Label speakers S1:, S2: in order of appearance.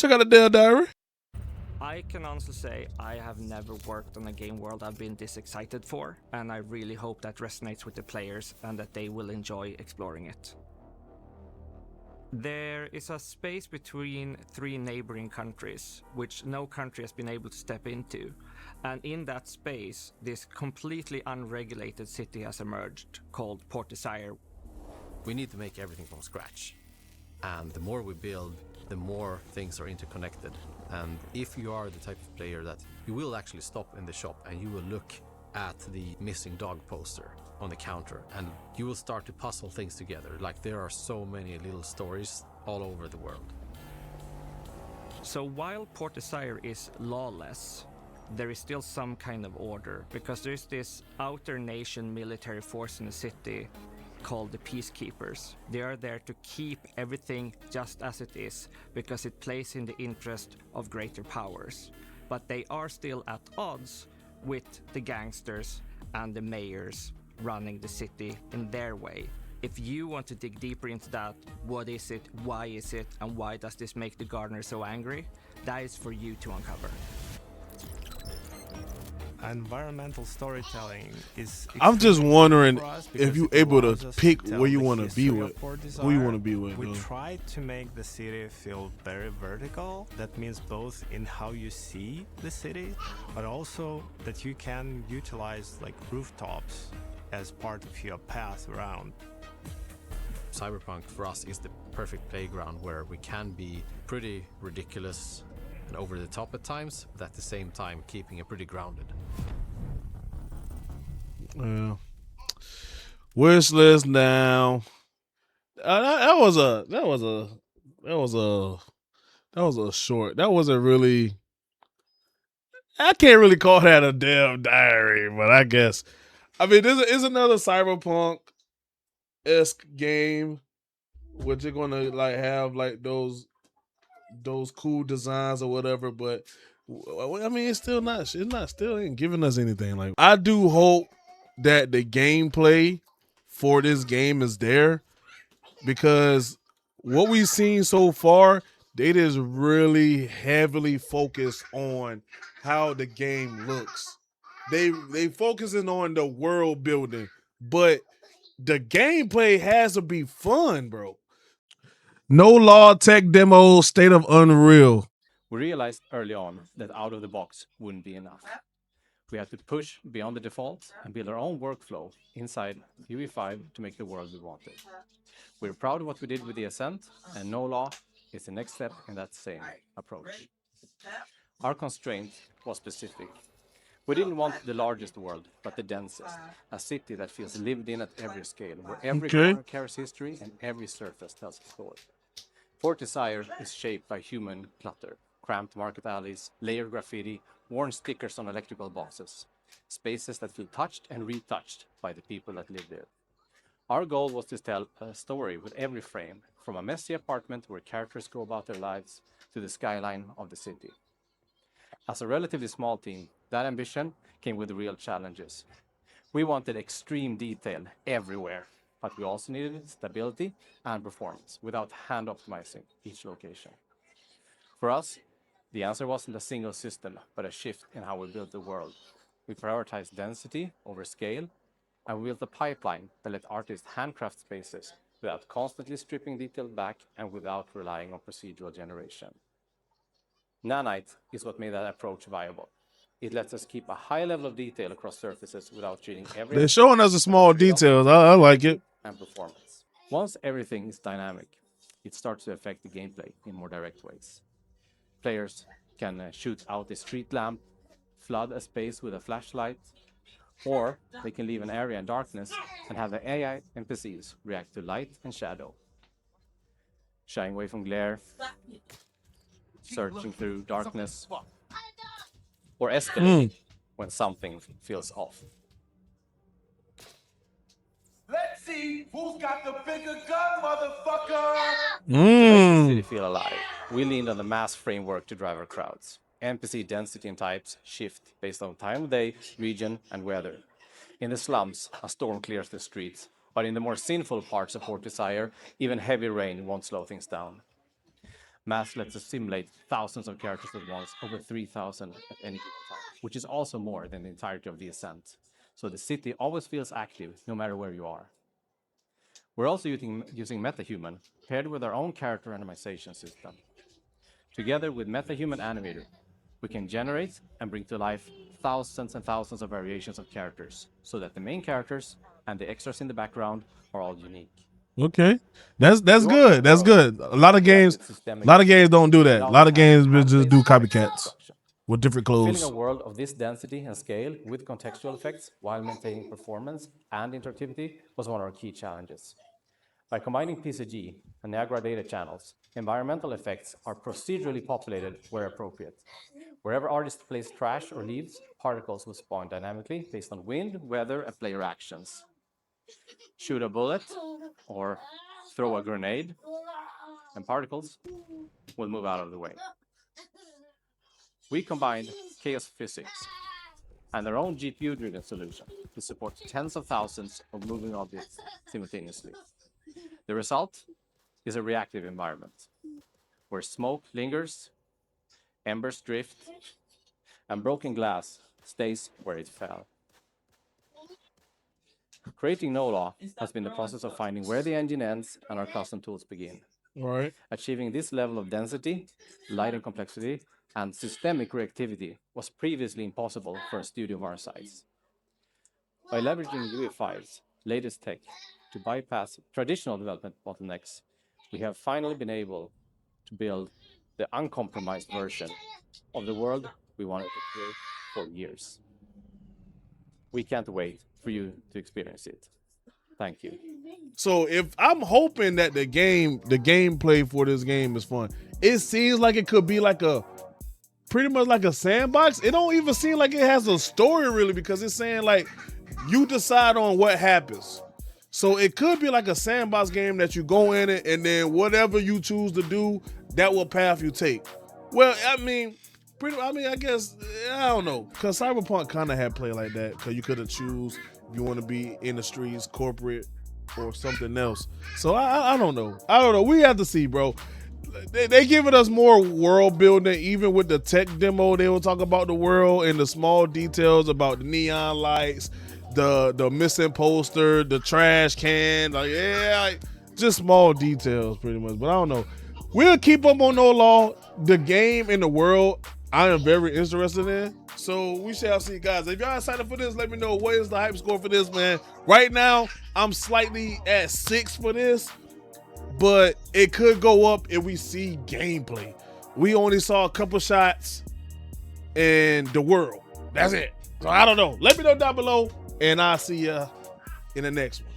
S1: Check out the Dell Diary.
S2: I can honestly say I have never worked on a game world I've been this excited for, and I really hope that resonates with the players and that they will enjoy exploring it. There is a space between three neighboring countries, which no country has been able to step into. And in that space, this completely unregulated city has emerged, called Port Desire.
S3: We need to make everything from scratch. And the more we build, the more things are interconnected. And if you are the type of player that you will actually stop in the shop and you will look at the missing dog poster on the counter and you will start to puzzle things together. Like there are so many little stories all over the world.
S2: So while Port Desire is lawless, there is still some kind of order, because there's this outer nation military force in the city called the Peacekeepers. They are there to keep everything just as it is, because it plays in the interest of greater powers. But they are still at odds with the gangsters and the mayors running the city in their way. If you want to dig deeper into that, what is it, why is it, and why does this make the gardener so angry? That is for you to uncover.
S4: Environmental storytelling is.
S1: I'm just wondering if you
S4: you
S1: able to pick where you want to be with, who you want to be with.
S4: We
S1: though.
S4: try to make the city feel very vertical. That means both in how you see the city, but also that you can utilize like rooftops as part of your path around.
S3: Cyberpunk for us is the perfect playground where we can be pretty ridiculous and over the top at times, but at the same time keeping it pretty grounded.
S1: Yeah. Wish list now. That was a short. That wasn't really. I can't really call that a damn diary, but I guess. I mean, this is another cyberpunk-esque game, which you're gonna like have like those cool designs or whatever. But I mean, it's still not. It's not still ain't giving us anything. Like I do hope that the gameplay for this game is there, because what we've seen so far, they just really heavily focus on how the game looks. They focusing on the world building, but the gameplay has to be fun, bro. No law tech demo, state of Unreal.
S5: We realized early on that out of the box wouldn't be enough. We had to push beyond the default and build our own workflow inside UE5 to make the world we wanted. We're proud of what we did with the Ascent, and No Law is the next step in that same approach. Our constraint was specific. We didn't want the largest world, but the densest. A city that feels lived in at every scale, where every corner carries history and every surface tells a story. Fort Desire is shaped by human clutter, cramped market alleys, layered graffiti, worn stickers on electrical boxes, spaces that feel touched and retouched by the people that live there. Our goal was to tell a story with every frame, from a messy apartment where characters go about their lives to the skyline of the city. As a relatively small team, that ambition came with real challenges. We wanted extreme detail everywhere, but we also needed stability and performance without hand optimizing each location. For us, the answer wasn't a single system, but a shift in how we built the world. We prioritized density over scale, and we built a pipeline that let artists handcraft spaces without constantly stripping detail back and without relying on procedural generation. Nanite is what made that approach viable. It lets us keep a high level of detail across surfaces without treating every.
S1: They're showing us the small details. I like it.
S5: And performance. Once everything is dynamic, it starts to affect the gameplay in more direct ways. Players can shoot out a street lamp, flood a space with a flashlight, or they can leave an area in darkness and have the AI NPCs react to light and shadow, shying away from glare, searching through darkness, or escalate when something feels off.
S6: Let's see who's got the bigger gun, motherfucker!
S5: To make the city feel alive, we leaned on the mass framework to drive our crowds. NPC density and types shift based on time of day, region, and weather. In the slums, a storm clears the streets, but in the more sinful parts of Fort Desire, even heavy rain won't slow things down. Mass lets us simulate thousands of characters at once, over 3,000 at any given time, which is also more than the entirety of the ascent. So the city always feels active, no matter where you are. We're also using MetaHuman, paired with our own character randomization system. Together with MetaHuman Animator, we can generate and bring to life thousands and thousands of variations of characters, so that the main characters and the extras in the background are all unique.
S1: Okay, that's
S5: We want
S1: good.
S5: the
S1: That's
S5: world
S1: good. A lot of games don't do that. A lot of games just do copycats with different
S5: Filling a
S1: clothes.
S5: world of this density and scale with contextual effects while maintaining performance and interactivity was one of our key challenges. By combining PCG and Niagara data channels, environmental effects are procedurally populated where appropriate. Wherever artist plays trash or leaves, particles will spawn dynamically based on wind, weather, and player actions. Shoot a bullet or throw a grenade, and particles will move out of the way. We combined chaos physics and our own GPU-driven solution to support tens of thousands of moving objects simultaneously. The result is a reactive environment where smoke lingers, embers drift, and broken glass stays where it fell. Creating NoLaw has been the process of finding where the engine ends and our custom tools begin.
S1: All right.
S5: Achieving this level of density, light and complexity, and systemic reactivity was previously impossible for a studio of our size. By leveraging UE5's latest tech to bypass traditional development bottlenecks, we have finally been able to build the uncompromised version of the world we wanted to create for years. We can't wait for you to experience it. Thank you.
S1: So if I'm hoping that the gameplay for this game is fun, it seems like it could be like pretty much like a sandbox. It don't even seem like it has a story really, because it's saying like you decide on what happens. So it could be like a sandbox game that you go in it, and then whatever you choose to do, that will path you take. Well, I guess, I don't know, because Cyberpunk kind of had play like that, because you could have choose if you want to be in the streets, corporate, or something else. So I don't know. We have to see, bro. They giving us more world building, even with the tech demo. They will talk about the world and the small details about the neon lights, the missing poster, the trash can, just small details pretty much. But I don't know. We'll keep up on NoLaw. The game and the world I am very interested in. So we shall see, guys. If y'all excited for this, let me know what is the hype score for this, man. Right now, I'm slightly at 6 for this, but it could go up if we see gameplay. We only saw a couple shots in the world. That's it. So I don't know. Let me know down below, and I'll see ya in the next one.